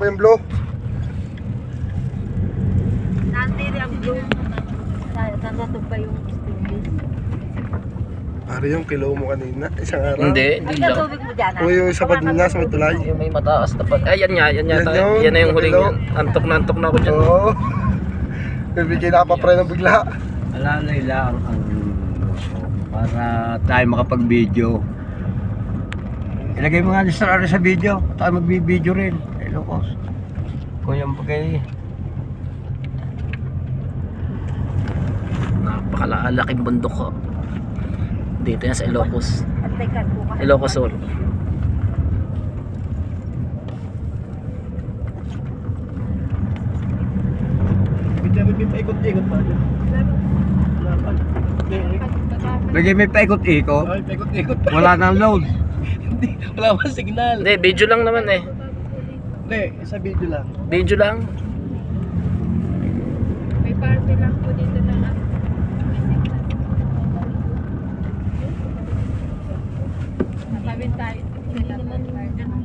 pa yung blue. Nandito ang blue. Nandatog pa yung stainless. Pare yung kilo mo kanina, isang araw. Hindi Ano lang. tubig mo dyan? O yung isa pa din na sa may tulay. Yung may mataas na pa. Ay, yan nga, yan yata. Yan yun, Yan na yung huling hello. yan. Antok na ako dyan. Oo. Bibigyan na pa pre ng bigla. Alalay lang ang para tayo makapag-video. Ilagay mo nga sa video. Tayo mag-video rin. Hello, boss. Kung yan pa kayo. Napakalaking bundok ko. Dito yan sa Ilocos. At teka, bukas. Ilocos Sur. Paikot-ikot pa dyan. Lagay may paikot-ikot. Ay, paikot-ikot pa. Wala nang load. Wala pa signal. Hindi, video lang naman eh. Hindi, sa video lang. Video lang. May party lang po dito ng ano. Natawin tayo. Hindi naman ganun